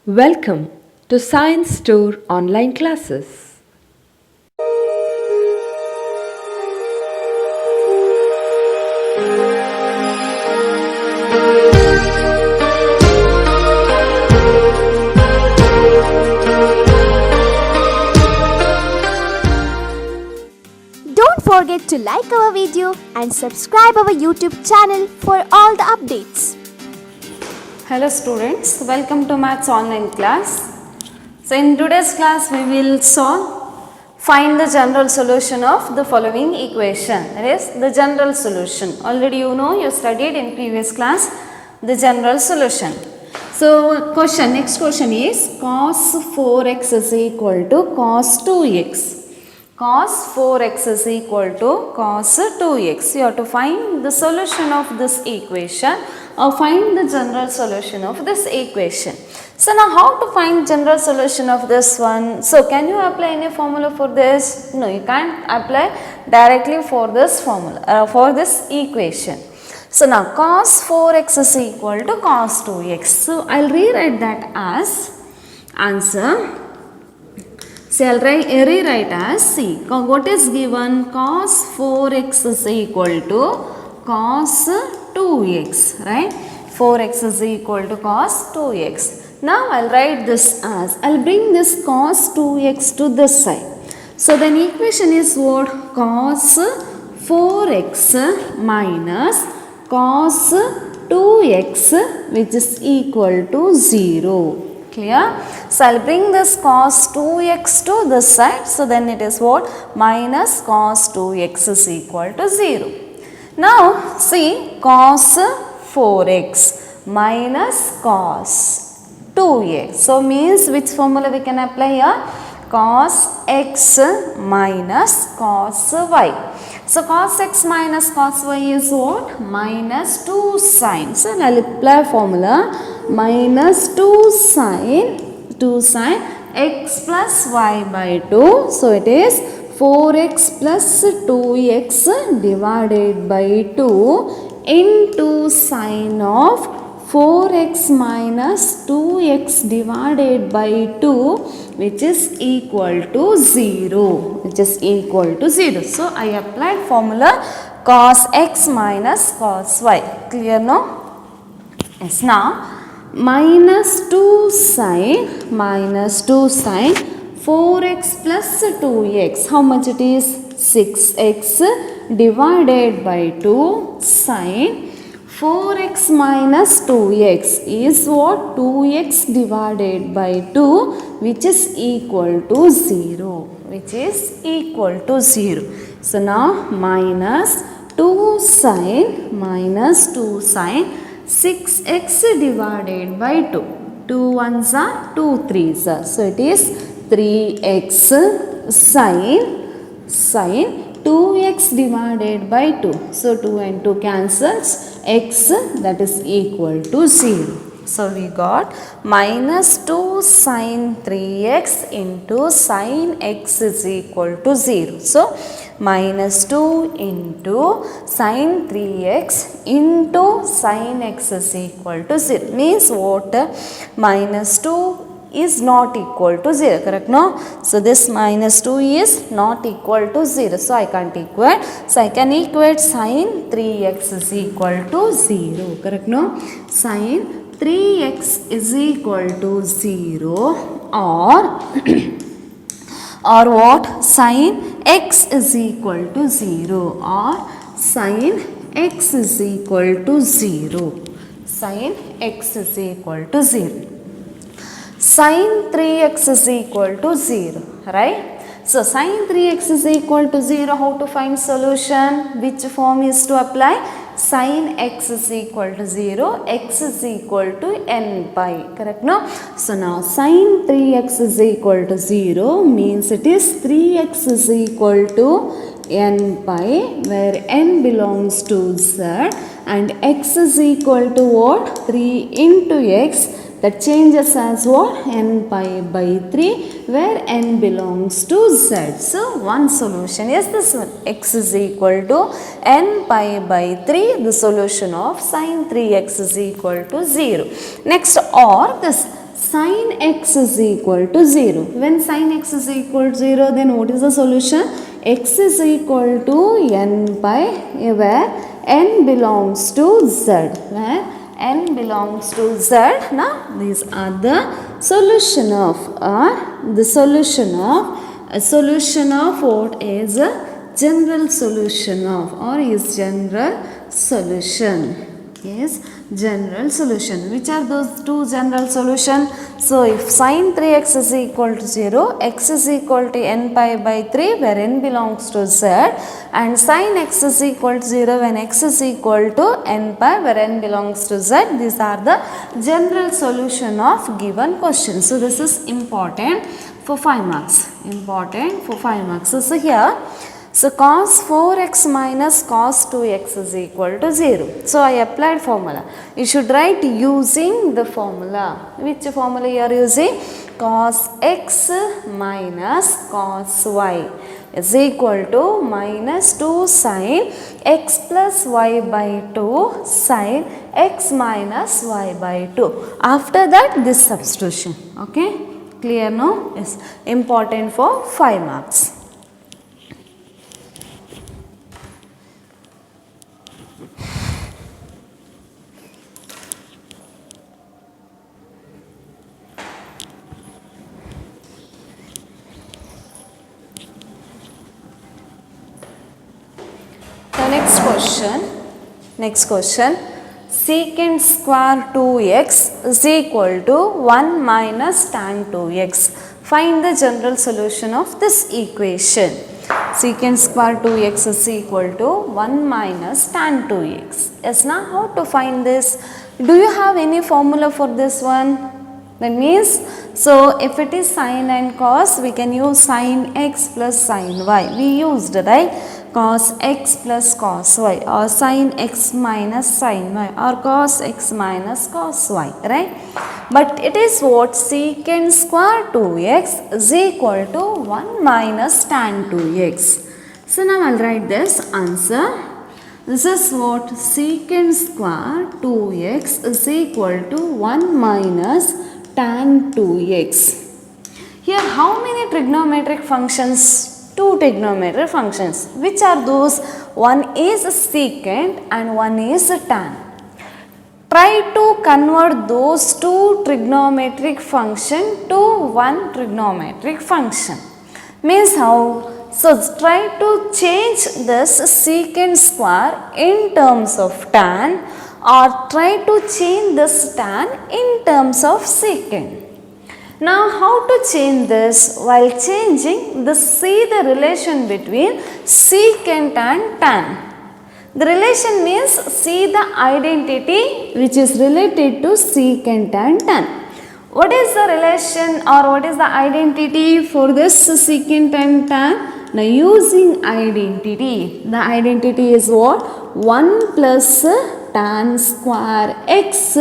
Welcome to Science Store online classes. Don't forget to like our video and subscribe our YouTube channel for all the updates. Hello students, welcome to Maths online class. So in today's class we will find the general solution of the following equation. That is the general solution. Already you studied in previous class the general solution. So next question is cos 4x is equal to cos 2x. Cos 4x is equal to cos 2x. You have to find the solution of this equation or find the general solution of this equation. So now how to find general solution of this one? So can you apply any formula for this? No, you can't apply directly for this formula for this equation. So now cos 4x is equal to cos 2x. So I'll rewrite that as answer. So I'll rewrite as C. What is given? Cos 4x is equal to cos 2x, right? 4x is equal to cos 2x. Now I'll write this as, I'll bring this cos 2x to this side. So then equation is what? Cos 4x minus cos 2x which is equal to 0. Clear? So I'll bring this cos 2x to this side. So then it is what? Minus cos 2x is equal to 0. Now see cos 4x minus cos 2x. So means which formula we can apply here? Cos x minus cos y. So cos x minus cos y is what? Minus 2 sine. So I'll apply formula minus 2 sine x plus y by 2. So it is 4x plus 2x divided by 2 into sine of 4x minus 2x divided by 2 which is equal to 0. So I applied formula cos x minus cos y. Clear now? Yes. Now minus 2 sine 4x plus 2x. How much it is? 6x divided by 2 sine 4x minus 2x is what? 2x divided by 2 which is equal to 0. So now minus 2 sine 6x divided by 2. 2 ones are 2 3s are. So it is 3x sine 2x divided by 2. So 2 and 2 cancels, x that is equal to 0. So we got minus 2 sine 3x into sine x is equal to 0. So minus 2 into sine 3x into sine x is equal to 0. Means what? Minus 2 is not equal to 0, correct? No? So this minus 2 is not equal to 0. So I can't equate. So I can equate sine 3x is equal to 0, correct? No? Sine 3x is equal to 0 or or what? Sine x is equal to 0 or sine x is equal to 0. Sine x is equal to 0. Sine 3x is equal to 0, right? So sine 3x is equal to 0. How to find solution? Which form is to apply? Sine x is equal to 0, x is equal to n pi, correct? No? So now sine 3x is equal to 0 means it is 3x is equal to n pi where n belongs to z and x is equal to what? 3 into x. That changes as what? N pi by 3 where n belongs to z. So one solution is this one. X is equal to n pi by 3. The solution of sine 3x is equal to 0. Next, or this sin x is equal to 0. When sin x is equal to 0, then what is the solution? X is equal to n by where n belongs to z. Where n belongs to z. Now these are the solution of a solution of what is a general solution of, or is general solution. Is general solution. Which are those two general solution? So if sin 3x is equal to 0, x is equal to n pi by 3 where n belongs to z, and sin x is equal to 0 when x is equal to n pi where n belongs to z. These are the general solution of given question. So this is important for 5 marks. Important for 5 marks. So here, so cos 4x minus cos 2x is equal to 0. So I applied formula. You should write using the formula. Which formula you are using? Cos x minus cos y is equal to minus 2 sin x plus y by 2 sin x minus y by 2. After that, this substitution. Okay? Clear now? Yes. Important for 5 marks. The next question, secant square 2x is equal to 1 minus tan 2x. Find the general solution of this equation. Secant square 2x is equal to 1 minus tan 2x. Yes, now how to find this? Do you have any formula for this one? That means, so if it is sin and cos, we can use sin x plus sin y. We used, right? Cos x plus cos y, or sin x minus sin y, or cos x minus cos y, right? But it is what? Secant square 2x is equal to 1 minus tan 2x. So now I'll write this answer. This is what? Secant square 2x is equal to 1 minus tan 2x. Here how many trigonometric functions? 2 trigonometric functions. Which are those? One is secant and one is tan. Try to convert those 2 trigonometric function to one trigonometric function. Means how? So try to change this secant square in terms of tan, or try to change this tan in terms of secant. Now how to change this? While changing this, see the relation between secant and tan. The relation means see the identity which is related to secant and tan. What is the relation or what is the identity for this secant and tan? Now using identity, the identity is what? 1 plus tan square x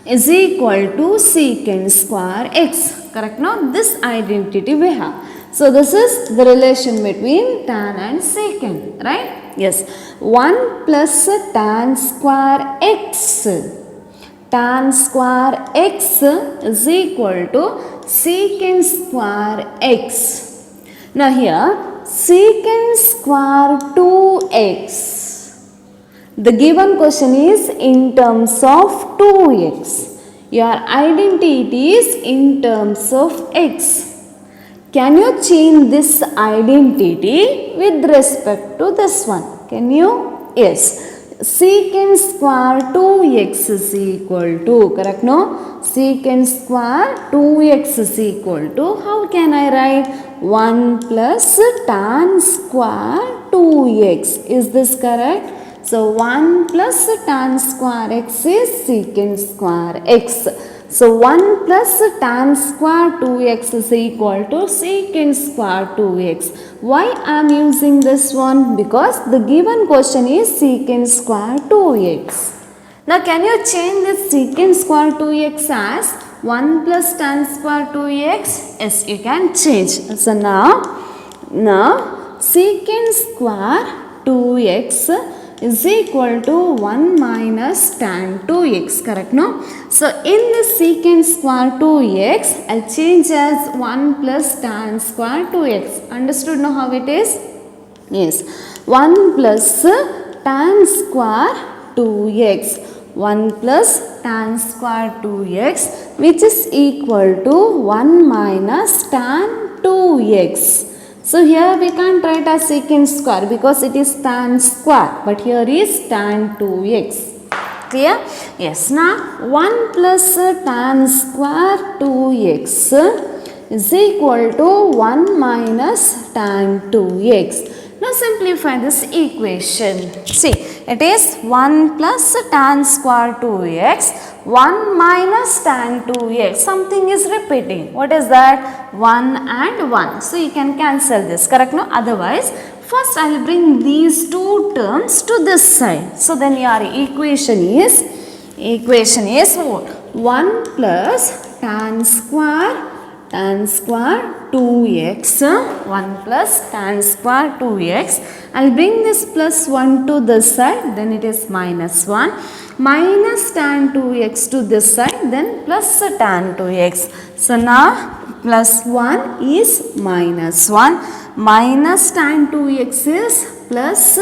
is equal to secant square x. Correct? Now this identity we have. So this is the relation between tan and secant, right? Yes. 1 plus tan square x. Tan square x is equal to secant square x. Now here secant square 2x. The given question is in terms of 2x. Your identity is in terms of x. Can you change this identity with respect to this one? Can you? Yes. Secant square 2x is equal to, correct no? Secant square 2x is equal to, how can I write? 1 plus tan square 2x. Is this correct? So 1 plus tan square x is secant square x. So 1 plus tan square 2x is equal to secant square 2x. Why I am using this one? Because the given question is secant square 2x. Now can you change this secant square 2x as 1 plus tan square 2x? Yes, you can change. So now secant square 2x is equal to 1 minus tan 2x, correct no? So in the secant square 2x, I'll change as 1 plus tan square 2x. Understood now how it is? Yes, 1 plus tan square 2x, 1 plus tan square 2x, which is equal to 1 minus tan 2x. So here we can't write as secant square because it is tan square, but here is tan 2x. Clear? Yes. Now 1 plus tan square 2x is equal to 1 minus tan 2x. Now simplify this equation. See, it is 1 plus tan square 2x, 1 minus tan 2x. Something is repeating. What is that? 1 and 1. So you can cancel this, correct no? Otherwise, first I will bring these two terms to this side. So then your equation is what? 1 plus tan square 2x, 1 plus tan square 2x. I'll bring this plus 1 to this side, then it is minus 1. Minus tan 2x to this side, then plus tan 2x. So now plus 1 is minus 1. Minus tan 2x is plus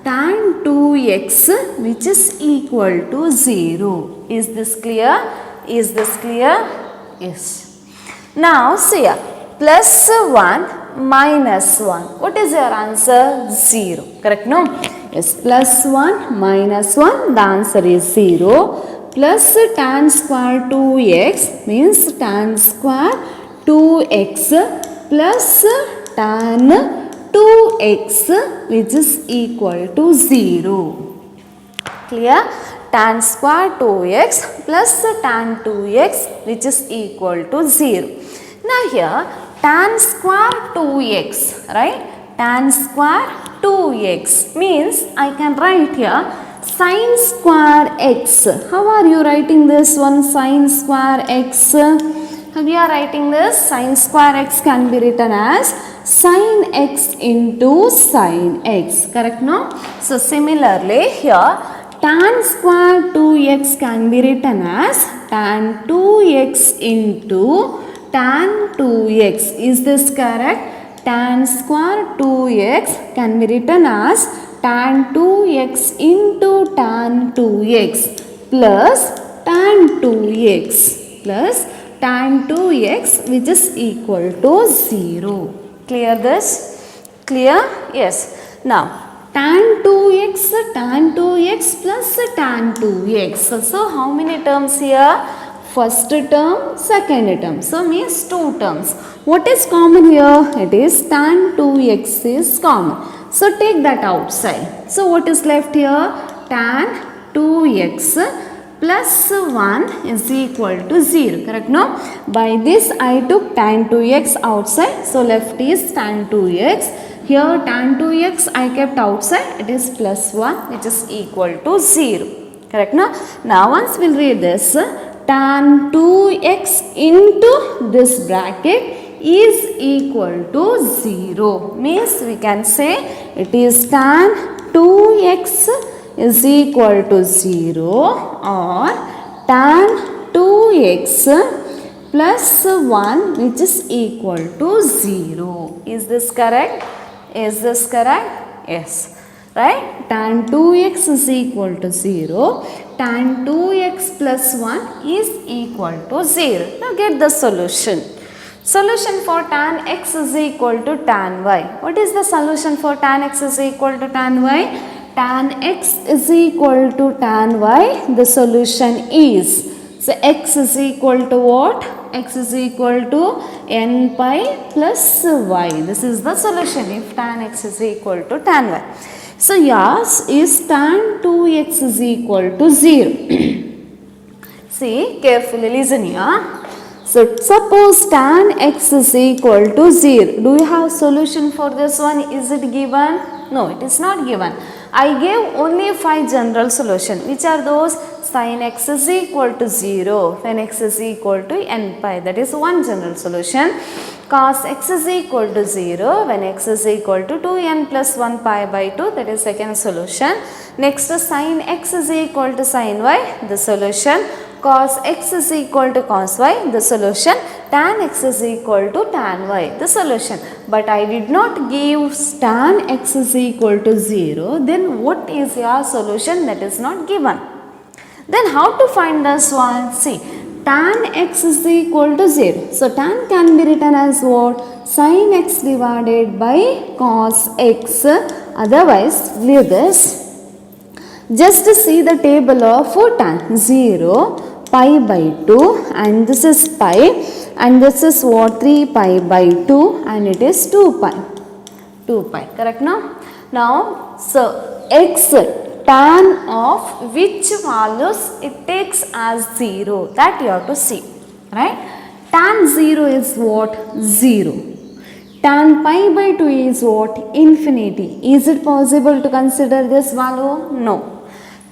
tan 2x, which is equal to 0. Is this clear? Is this clear? Yes. Now see here, plus 1 minus 1. What is your answer? 0. Correct no? Yes, plus 1 minus 1, the answer is 0. Plus tan square 2x means tan square 2x plus tan 2x, which is equal to 0. Clear? Tan square 2x plus tan 2x, which is equal to 0. Now here tan square 2x, right? Tan square 2x means I can write here sin square x. How are you writing this one? Sin square x. How we are writing this? Sin square x can be written as sin x into sin x. Correct no? So similarly here tan square 2x can be written as tan 2x into tan 2x. Is this correct? Tan square 2x can be written as tan 2x into tan 2x plus tan 2x plus tan 2x, which is equal to 0. Clear this? Clear? Yes. Now tan 2x plus tan 2x. So how many terms here? First term, second term. So means two terms. What is common here? It is tan 2x is common. So take that outside. So what is left here? Tan 2x plus 1 is equal to 0. Correct no? By this I took tan 2x outside. So left is tan 2x. Here tan 2x I kept outside. It is plus 1, which is equal to 0. Correct no? Now once we'll read this, tan 2x into this bracket is equal to 0. Means we can say it is tan 2x is equal to 0 or tan 2x plus 1, which is equal to 0. Is this correct? Is this correct? Yes. Right? Tan 2x is equal to 0. Tan 2x plus 1 is equal to 0. Now get the solution. Solution for tan x is equal to tan y. What is the solution for tan x is equal to tan y? Tan x is equal to tan y. The solution is, so x is equal to what? X is equal to n pi plus y. This is the solution if tan x is equal to tan y. So yours is tan 2x is equal to 0. See, carefully listen here. So suppose tan x is equal to 0. Do you have solution for this one? Is it given? No, it is not given. I gave only 5 general solution. Which are those? Sin x is equal to 0 when x is equal to n pi, that is one general solution. Cos x is equal to 0 when x is equal to 2n plus 1 pi by 2, that is second solution. Next, sin x is equal to sin y, the solution. Cos x is equal to cos y, the solution. Tan x is equal to tan y, the solution. But I did not give tan x is equal to 0. Then what is your solution? That is not given. Then how to find this one? See, tan x is equal to 0. So tan can be written as what? Sin x divided by cos x. Otherwise, leave this. Just see the table of tan. 0, pi by 2, and this is pi, and this is what? 3 pi by 2, and it is 2 pi. 2 pi, correct now? Now, so x tan of which values it takes as 0, that you have to see, right? Tan 0 is what? 0. Tan pi by 2 is what? Infinity. Is it possible to consider this value? No.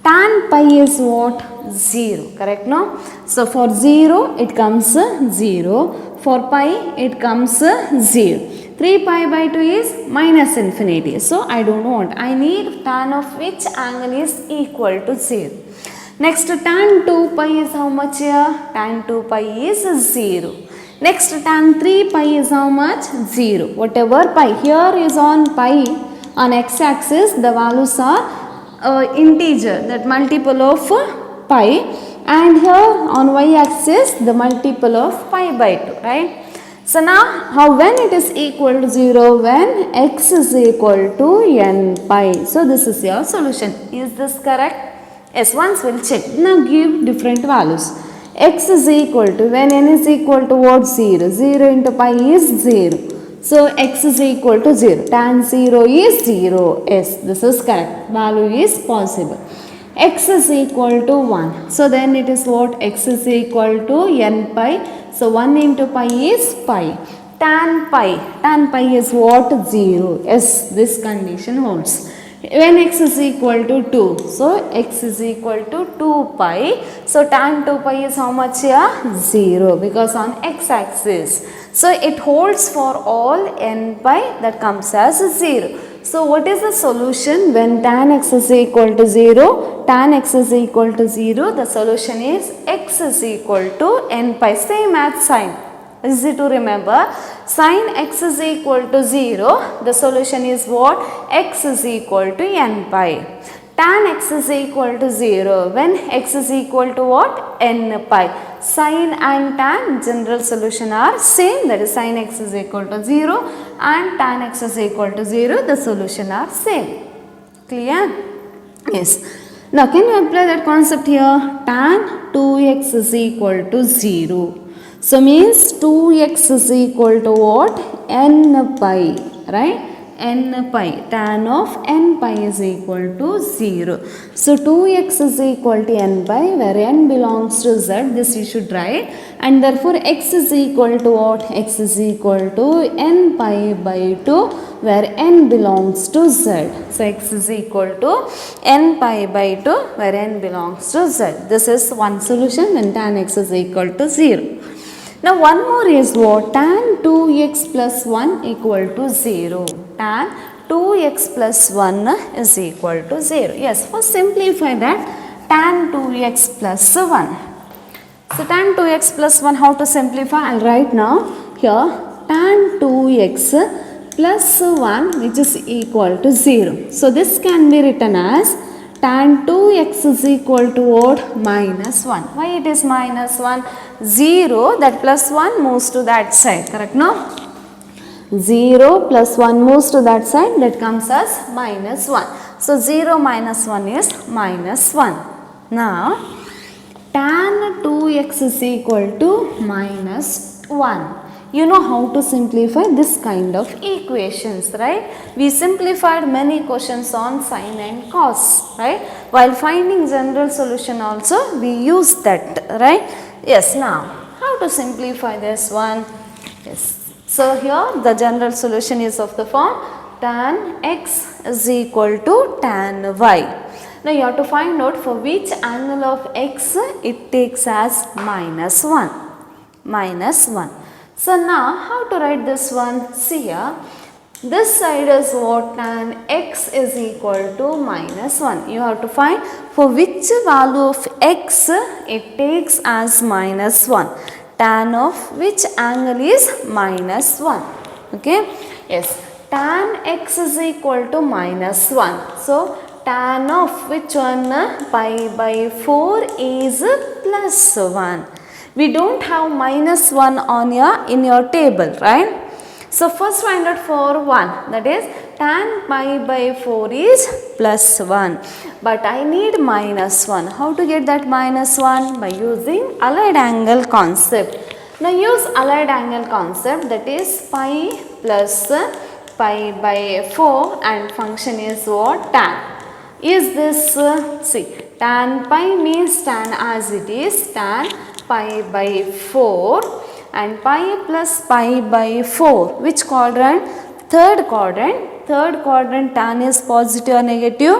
Tan pi is what? 0, correct no? So for 0 it comes 0, for pi it comes 0. 3 pi by 2 is minus infinity. So I don't want. I need tan of which angle is equal to 0. Next, tan 2 pi is how much here? Tan 2 pi is 0. Next, tan 3 pi is how much? 0. Whatever pi. Here is on pi, on x axis the values are integer, that multiple of pi, and here on y axis the multiple of pi by 2, right? So now, when it is equal to 0? When x is equal to n pi. So this is your solution. Is this correct? Yes, once we'll check. Now give different values. X is equal to, when n is equal to what? 0. 0 into pi is 0. So x is equal to 0. Tan 0 is 0. Yes, this is correct. Value is possible. X is equal to 1. So then it is what? X is equal to n pi. So 1 into pi is pi. Tan pi is what? 0. Yes, this condition holds. When x is equal to 2, so x is equal to 2 pi. So tan 2 pi is how much here? 0, because on x axis. So it holds for all n pi, that comes as 0. So what is the solution when tan x is equal to 0? Tan x is equal to 0. The solution is x is equal to n pi. Same as sine. Easy to remember. Sin x is equal to 0. The solution is what? X is equal to n pi. Tan x is equal to 0. When x is equal to what? N pi. Sin and tan general solution are same. That is sin x is equal to 0 and tan x is equal to 0. The solution are same. Clear? Yes. Now can you apply that concept here? Tan 2x is equal to 0. So means 2x is equal to what? N pi, right? N pi. Tan of n pi is equal to 0. So 2x is equal to n pi, where n belongs to z. This you should write. And therefore x is equal to what? X is equal to n pi by 2, where n belongs to z. So x is equal to n pi by 2, where n belongs to z. This is one solution when tan x is equal to 0. Now one more is what? Tan 2x plus 1 equal to 0. Tan 2x plus 1 is equal to 0. Yes, first simplify that. Tan 2x plus 1. So tan 2x plus 1, how to simplify? I'll write now here. Tan 2x plus 1, which is equal to 0. So this can be written as tan 2x is equal to what? Minus 1. Why it is minus 1? 0, that plus 1 moves to that side, correct no? 0 plus 1 moves to that side, that comes as minus 1. So 0 minus 1 is minus 1. Now tan 2x is equal to minus 1. You know how to simplify this kind of equations, right? We simplified many questions on sine and cos, right? While finding general solution also we use that, right? Yes, now how to simplify this one? Yes. So here the general solution is of the form tan x is equal to tan y. Now you have to find out for which angle of x it takes as minus 1. Minus 1. So now how to write this one? See here. This side is what? Tan x is equal to minus 1. You have to find for which value of x it takes as minus 1. Tan of which angle is minus 1. Okay. Yes. Tan x is equal to minus 1. So tan of which one? Pi by 4 is plus 1. We don't have minus 1 on in your table, right? So first find out for 1, that is tan pi by 4 is plus 1. But I need minus 1. How to get that minus 1? By using allied angle concept. Now use allied angle concept, that is pi plus pi by 4 and function is what? Tan. Is this, see, tan pi means tan as it is, tan pi by 4. And pi plus pi by 4. Which quadrant? Third quadrant. Third quadrant tan is positive or negative?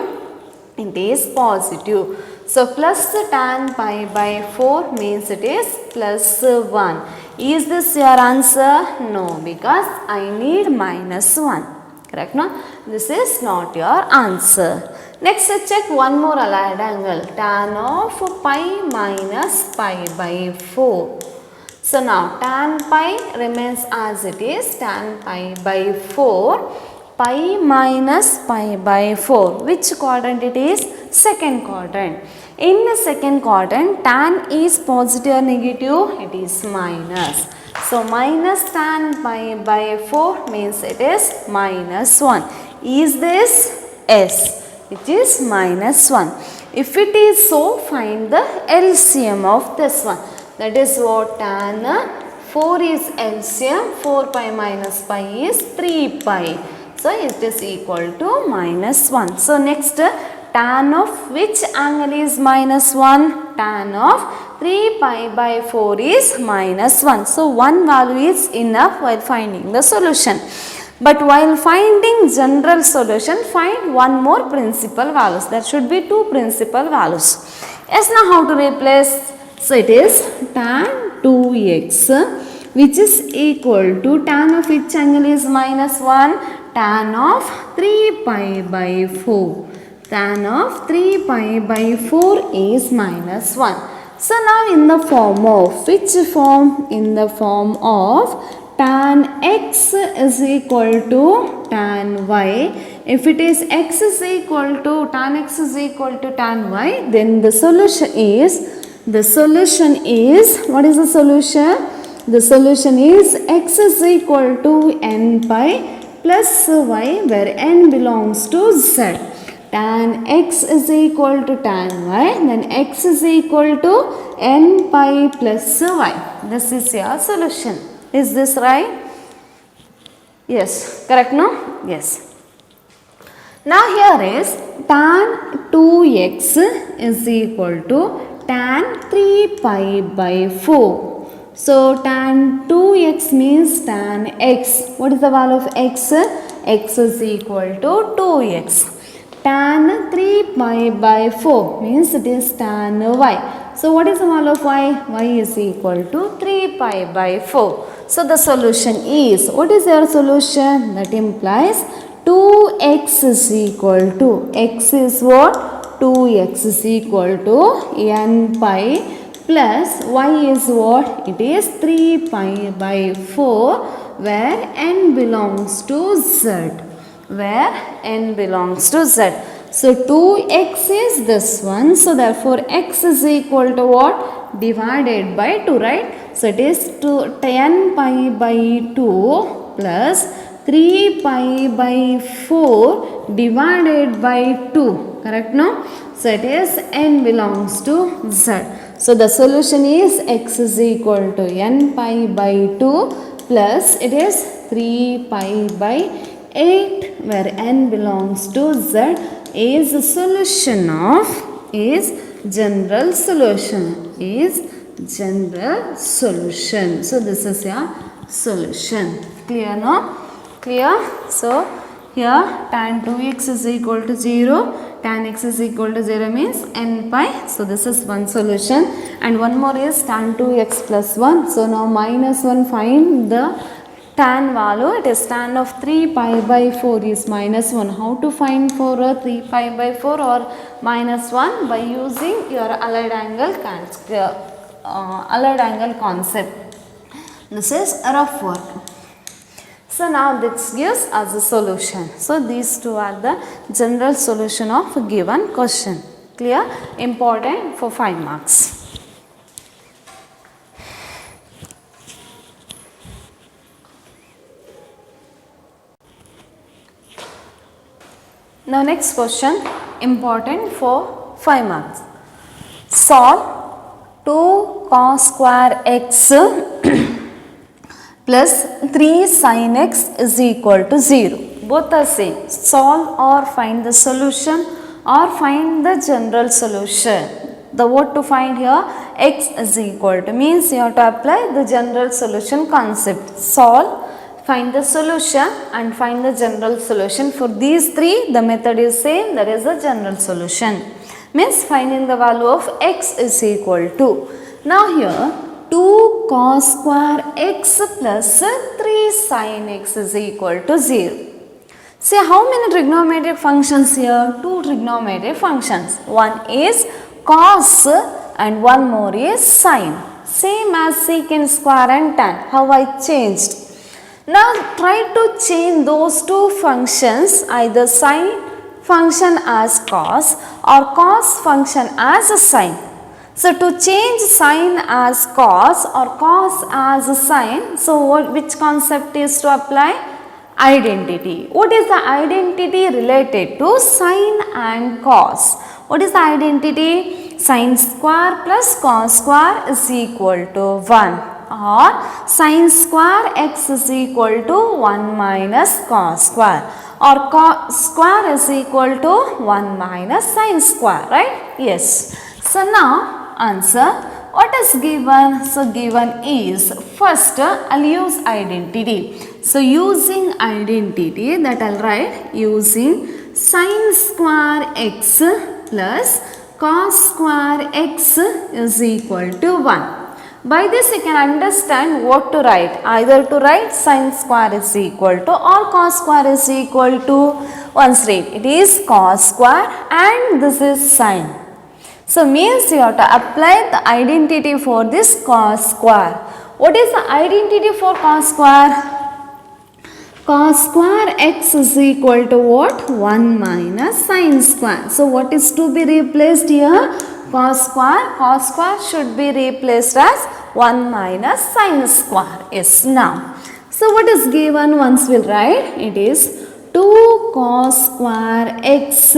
It is positive. So plus tan pi by 4 means it is plus 1. Is this your answer? No, because I need minus 1. Correct, no? This is not your answer. Next check one more allied angle. Tan of pi minus pi by 4. So now tan pi remains as it is, tan pi by 4, pi minus pi by 4. Which quadrant it is? Second quadrant. In the second quadrant, tan is positive or negative? It is minus. So minus tan pi by 4 means it is minus 1. Is this? Yes. It is minus 1. If it is so, find the LCM of this one. That is what? Tan 4 is LCM, 4 pi minus pi is 3 pi. So it is equal to minus 1. So next, tan of which angle is minus 1? Tan of 3 pi by 4 is minus 1. So one value is enough while finding the solution. But while finding general solution, find one more principal values. There should be two principal values. Yes, now how to replace? So it is tan 2x which is equal to tan of which angle is minus 1? Tan of 3 pi by 4. Tan of 3 pi by 4 is minus 1. So now in the form of which form? In the form of tan x is equal to tan y. If it is x is equal to tan x is equal to tan y, then the solution is what is the solution? The solution is x is equal to n pi plus y, where n belongs to z. Tan x is equal to tan y, then x is equal to n pi plus y. This is your solution. Is this right? Yes. Correct, no? Yes. Now here is tan 2x is equal to tan 3 pi by 4. So tan 2x means tan x. What is the value of x? X is equal to 2x. Tan 3 pi by 4 means it is tan y. So what is the value of y? Y is equal to 3 pi by 4. So the solution is, what is your solution? That implies 2x is equal to, x is what? 2x is equal to n pi plus y is what? It is 3 pi by 4, where n belongs to z. Where n belongs to z. So 2x is this one. So therefore x is equal to what? Divided by 2, right? So it is 10 pi by 2 plus 3 pi by 4 divided by 2. Correct, no? So it is n belongs to z. So the solution is x is equal to n pi by 2 plus it is 3 pi by 8, where n belongs to z is the solution of, is general solution, is general solution. So this is your solution. Clear, no? Clear? So Here tan 2x is equal to 0, tan x is equal to 0 means n pi. So this is one solution, and one more is tan 2x plus 1. So now minus 1, find the tan value. It is tan of 3 pi by 4 is minus 1. How to find for a 3 pi by 4 or minus 1? By using your allied angle concept. This is a rough work. So now this gives us a solution. So these two are the general solution of a given question. Clear? Important for 5 marks. Now next question, important for 5 marks. Solve 2 cos square x plus 3 sin x is equal to 0. Both are same. Solve or find the solution or find the general solution. The what to find here? X is equal to means you have to apply the general solution concept. Solve, find the solution and find the general solution. For these three the method is same, that is the general solution. Means finding the value of x is equal to. Now here 2 cos square x plus 3 sin x is equal to 0. See how many trigonometric functions here? 2 trigonometric functions. One is cos and one more is sine. Same as secant square and tan. How I changed? Now try to change those two functions, either sine function as cos or cos function as a sine. So to change sine as cos or cos as a sine, so which concept is to apply? Identity. What is the identity related to sine and cos? What is the identity? Sine square plus cos square is equal to 1. Or sine square x is equal to 1 minus cos square, or cos square is equal to 1 minus sine square, right? Yes. So now answer, what is given? So given is, first I'll use identity. So using identity, that I'll write using sine square x plus cos square x is equal to 1. By this you can understand what to write. Either to write sine square is equal to or cos square is equal to. Once read, it is cos square and this is sine. So means you have to apply the identity for this cos square. What is the identity for cos square? Cos square x is equal to what? 1 minus sine square. So what is to be replaced here? Cos square should be replaced as 1 minus sine square. Yes, now. So what is given? Once we'll write, it is 2 cos square x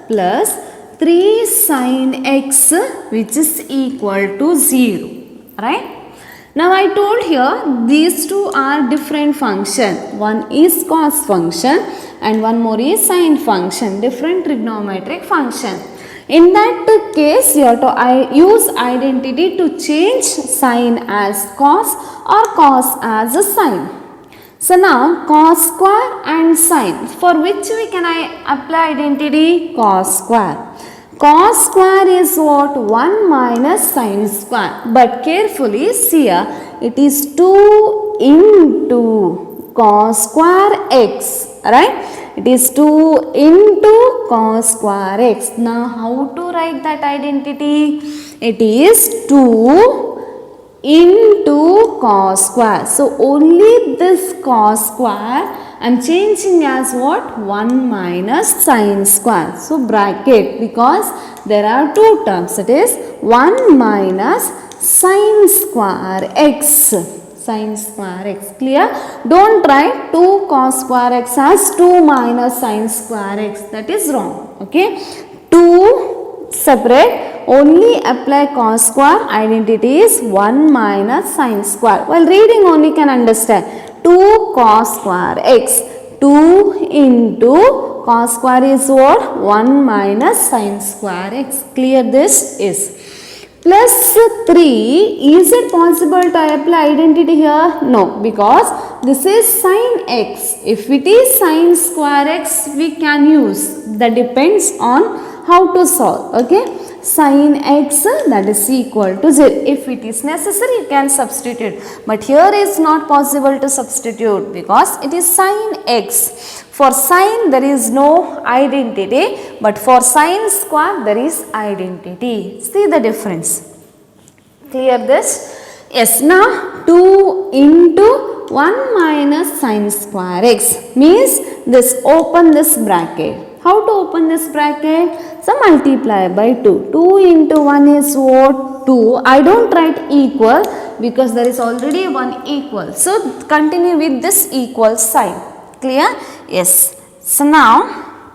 plus 3 sin x which is equal to 0. Right? Now I told here these two are different function. One is cos function and one more is sine function. Different trigonometric function. In that case, you have to use identity to change sine as cos or cos as a sine. So now cos square and sine, for which we can apply identity? Cos square. Cos square is what? 1 minus sine square. But carefully see here, it is 2 into cos square x. Right? It is 2 into cos square x. Now how to write that identity? It is 2 into cos square. So only this cos square I am changing as what? 1 minus sine square. So bracket, because there are two terms. It is 1 minus sine square x. Sine square x. Clear? Don't write 2 cos square x as 2 minus sine square x. That is wrong. Okay? 2 separate. Only apply cos square. Identity is 1 minus sine square. While reading only can understand. 2 cos square x. 2 into cos square is what? 1 minus sine square x. Clear this? Is. Plus 3, is it possible to apply identity here? No, because this is sin x. If it is sin square x, we can use. That depends on how to solve. Okay. Sin x, that is equal to 0. If it is necessary, you can substitute. But here is not possible to substitute because it is sin x. For sin there is no identity, but for sin square there is identity. See the difference. Clear this? Yes, now 2 into 1 minus sin square x means this, open this bracket. How to open this bracket? So multiply by 2. 2 into 1 is what? 2. I don't write equal because there is already one equal. So continue with this equal sign. Clear? Yes. So now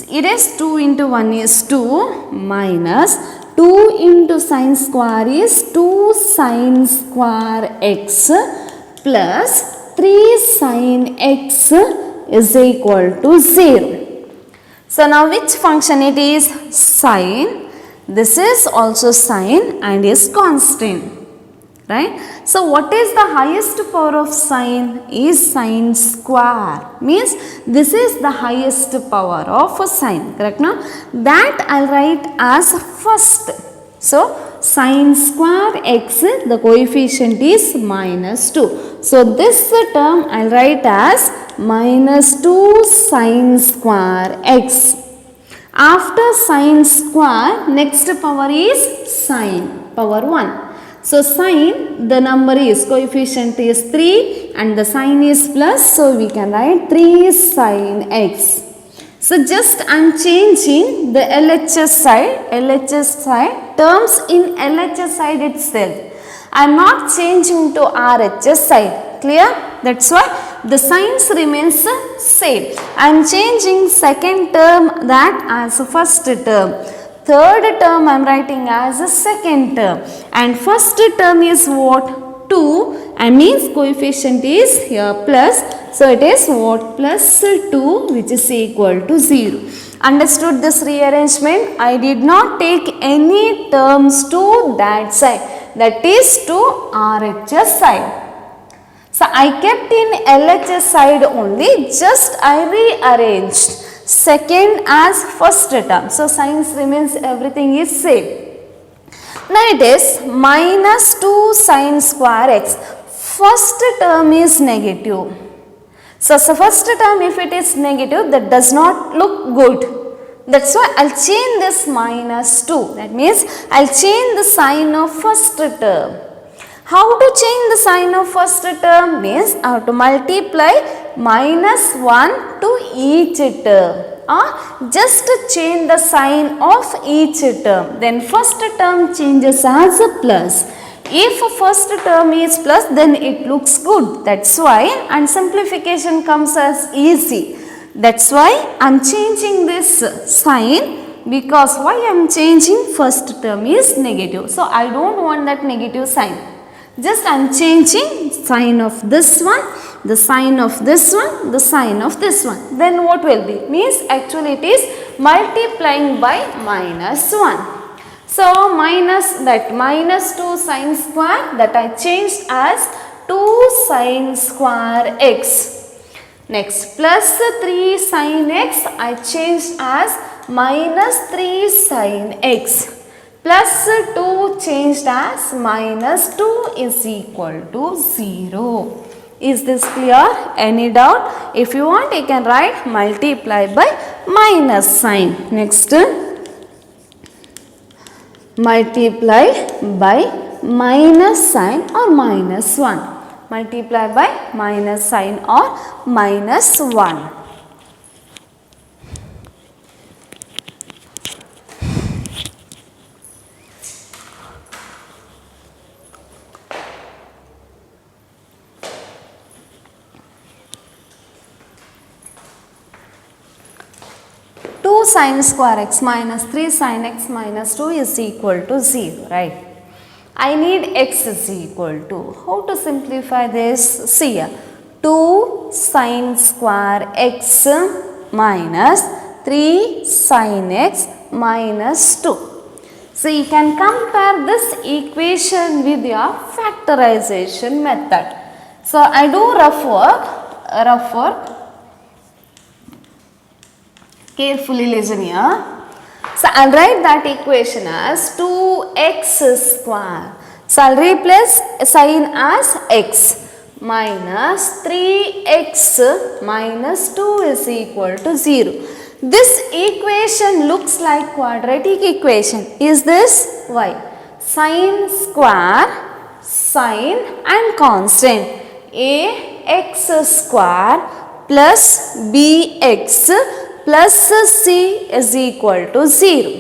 it is 2 into 1 is 2 minus 2 into sin square is 2 sin square x plus 3 sin x is equal to 0. So now which function it is? Sin. This is also sin and is constant. Right? So what is the highest power of sin? Is sin square. Means this is the highest power of a sin. Correct now? That I will write as first. So sin square x, the coefficient is minus 2. So this term I will write as minus 2 sin square x. After sin square, next power is sin, power 1. So sin, the number is, coefficient is 3 and the sign is plus, so we can write 3 sin x. So just I am changing the LHS side, terms in LHS side itself. I am not changing to RHS side. Clear? That's why the signs remains same. I am changing second term that as first term. Third term I am writing as a second term. And first term is what? 2. I means coefficient is here plus. So it is what? Plus 2 which is equal to 0. Understood this rearrangement? I did not take any terms to that side. That is to RHS side. So I kept in LHS side only, just I rearranged second as first term. So signs remains, everything is same. Now it is minus 2 sin square x. First term is negative. So first term if it is negative, that does not look good. That's why I will change this minus 2. That means I will change the sign of first term. How to change the sign of first term? Means I have to multiply minus 1 to each term. Just change the sign of each term. Then first term changes as a plus. If first term is plus, then it looks good. That's why, and simplification comes as easy. That's why I am changing this sign, because why I am changing? First term is negative. So I don't want that negative sign. Just I am changing sign of this one, the sign of this one, the sign of this one. Then what will be? Means actually it is multiplying by minus 1. So minus that minus 2 sin square, that I changed as 2 sin square x. Next plus 3 sin x, I changed as minus 3 sin x. Plus 2 changed as minus 2 is equal to 0. Is this clear? Any doubt? If you want, you can write multiply by minus sign. Next, multiply by minus sign or minus 1. Multiply by minus sign or minus 1. Sin square x minus 3 sin x minus 2 is equal to 0, right? I need x is equal to, how to simplify this? See here, 2 sin square x minus 3 sin x minus 2. So you can compare this equation with your factorization method. So I do rough work. Carefully listen here. So I'll write that equation as 2x square. So I'll replace sign as x minus 3x minus 2 is equal to 0. This equation looks like quadratic equation. Is this? Why? Sin square, sin and constant ax square plus bx plus c is equal to 0.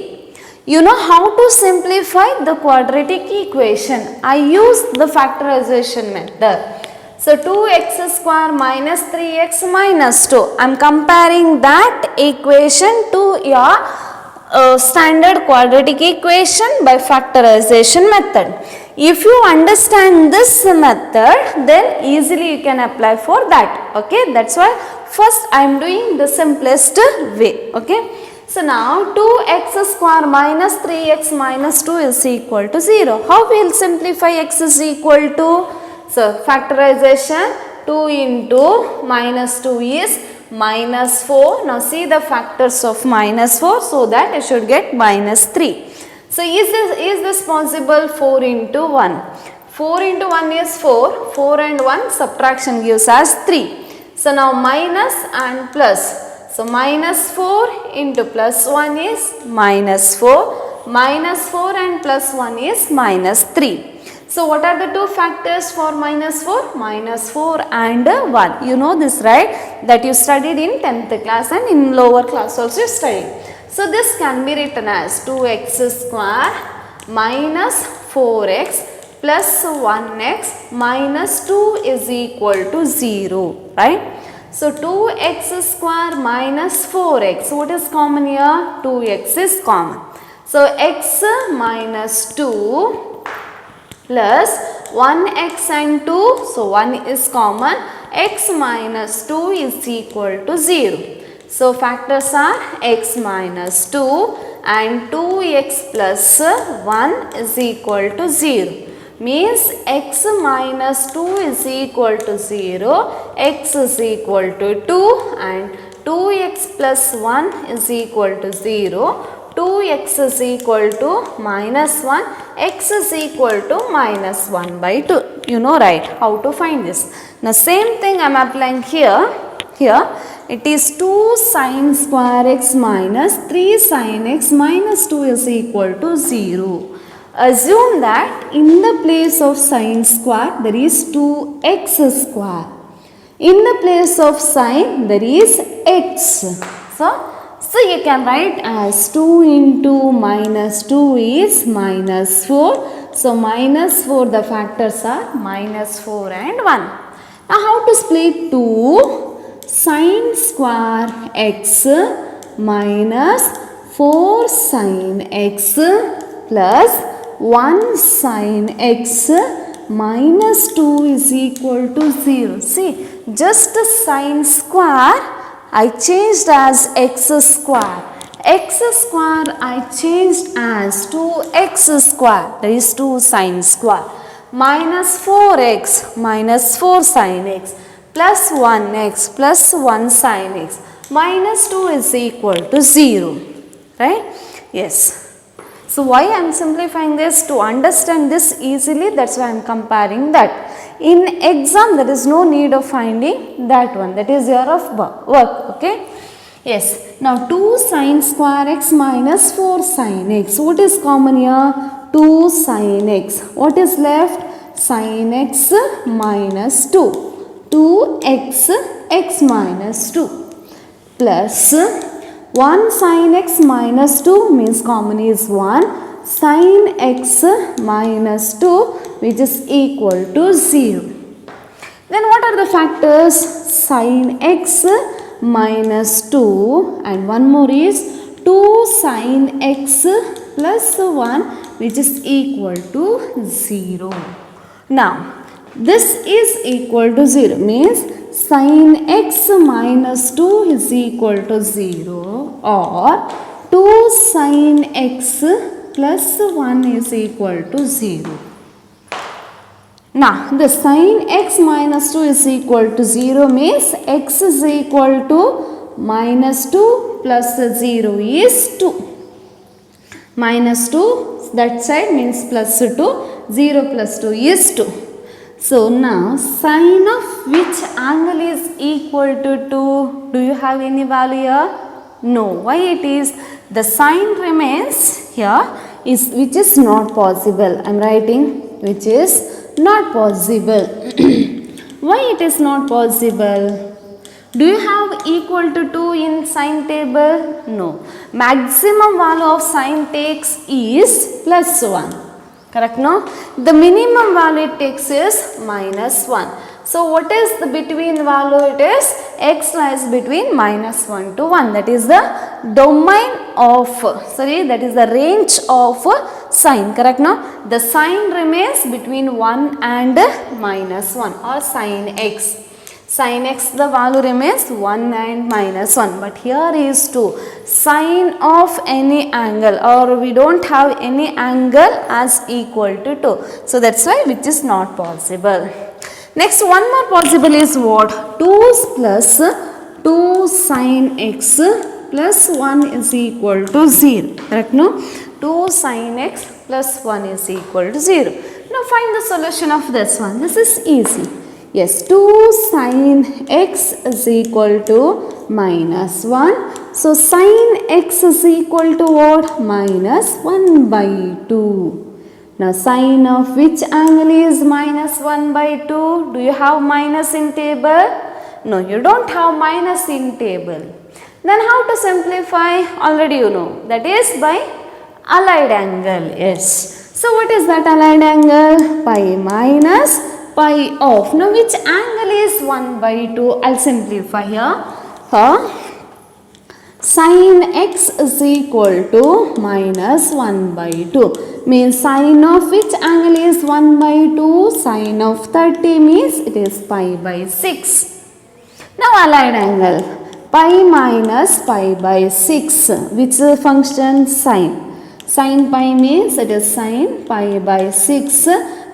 You know how to simplify the quadratic equation. I use the factorization method. So 2x square minus 3x minus 2. I am comparing that equation to your standard quadratic equation by factorization method. If you understand this method, then easily you can apply for that. Okay, that's why first I am doing the simplest way. Okay. So now 2x square minus 3x minus 2 is equal to 0. How we will simplify x is equal to? So factorization 2 into minus 2 is minus 4. Now see the factors of minus 4 so that I should get minus 3. So is this possible? 4 into 1. 4 into 1 is 4. 4 and 1 subtraction gives us 3. So now minus and plus. So minus 4 into plus 1 is minus 4. Minus 4 and plus 1 is minus 3. So what are the two factors for minus 4? Minus 4 and 1. You know this, right? That you studied in 10th class and in lower class also you studied. So this can be written as 2x square minus 4x plus 1x minus 2 is equal to 0, right? So 2x square minus 4x. What is common here? 2x is common. So x minus 2 plus 1x and 2, so 1 is common, x minus 2 is equal to 0. So factors are x minus 2 and 2x plus 1 is equal to 0. Means x minus 2 is equal to 0, x is equal to 2 and 2x plus 1 is equal to 0. 2x is equal to minus 1, x is equal to minus 1 by 2. You know, right, how to find this. Now same thing I am applying here. Here it is 2 sin square x minus 3 sin x minus 2 is equal to 0. Assume that in the place of sin square there is 2x square. In the place of sin there is x. So you can write as 2 into minus 2 is minus 4. So minus 4, the factors are minus 4 and 1. Now how to split 2? Sin square x minus 4 sin x plus 1 sin x minus 2 is equal to 0. See, just sin square I changed as x square. X square I changed as 2x square. That is 2 sin square. Minus 4x minus 4 sin x plus 1x plus 1 sin x minus 2 is equal to 0. Right? Yes. So why I am simplifying this? To understand this easily, that's why I am comparing that. In exam there is no need of finding that one, that is your of work, okay. Yes, now 2 sin square x minus 4 sin x, what is common here? 2 sin x, what is left? Sin x minus 2, 2x x minus 2 plus 1 sin x minus 2 means common is 1 sin x minus 2 which is equal to 0. Then what are the factors? Sin x minus 2 and one more is 2 sin x plus 1 which is equal to 0. Now this is equal to 0 means sin x minus 2 is equal to 0 or 2 sin x plus 1 is equal to 0. Now the sin x minus 2 is equal to 0 means x is equal to minus 2 plus 0 is 2. Minus 2 that side means plus 2, 0 plus 2 is 2. So now sine of which angle is equal to 2? Do you have any value here? No. Why it is? The sine remains here is which is not possible. I am writing which is not possible. Why it is not possible? Do you have equal to 2 in sine table? No. Maximum value of sine takes is plus 1. Correct, no? The minimum value it takes is minus 1. So what is the between value? It is x lies between minus 1 to 1. That is the domain of, that is the range of sine. Correct, no? The sine remains between 1 and minus 1 or sine x. Sin x the value remains 1 and minus 1, but here is 2. Sine of any angle, or we don't have any angle as equal to 2. So that's why which is not possible. Next one more possible is what? 2 plus 2 sin x plus 1 is equal to 0. Correct, no? 2 sin x plus 1 is equal to 0. Now find the solution of this one. This is easy. Yes, 2 sin x is equal to minus 1. So sin x is equal to what? Minus 1 by 2. Now sine of which angle is minus 1 by 2? Do you have minus in table? No, you don't have minus in table. Then how to simplify? Already you know. That is by allied angle. Yes. So what is that allied angle? Pi minus pi of. Now which angle is 1 by 2? I'll simplify here. Sin x is equal to minus 1 by 2. Means sine of which angle is 1 by 2? Sine of 30 means it is pi by 6. Now allied angle. Pi minus pi by 6. Which function? Sine. Sin pi means it is sine pi by 6.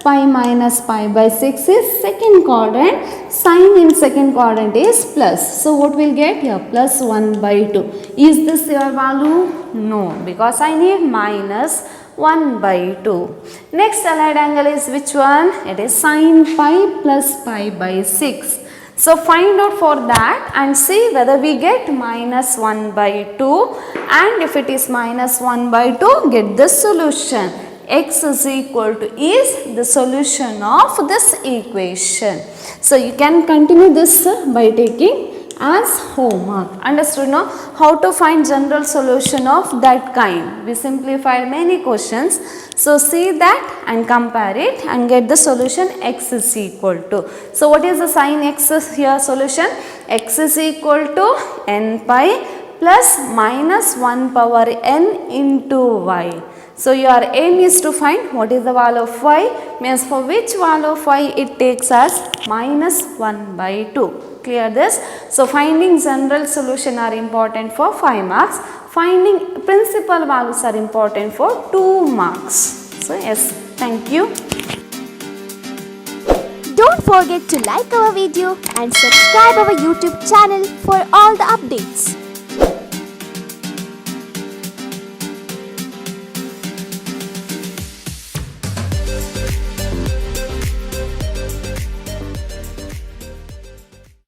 Pi minus pi by 6 is second quadrant. Sine in second quadrant is plus. So what will get here? Plus 1 by 2. Is this your value? No, because I need minus 1 by 2. Next allied angle is which one? It is sine pi plus pi by 6. So find out for that and see whether we get minus 1 by 2, and if it is minus 1 by 2, get the solution. X is equal to is the solution of this equation. So you can continue this by taking as homework. Understood, no? How to find general solution of that kind. We simplified many questions. So see that and compare it and get the solution. X is equal to. So what is the sin x here solution? X is equal to n pi plus minus 1 power n into y. So your aim is to find what is the value of y, means for which value of y it takes as minus 1 by 2. Clear this? So finding general solution are important for 5 marks. Finding principal values are important for 2 marks. So yes, thank you. Don't forget to like our video and subscribe our YouTube channel for all the updates.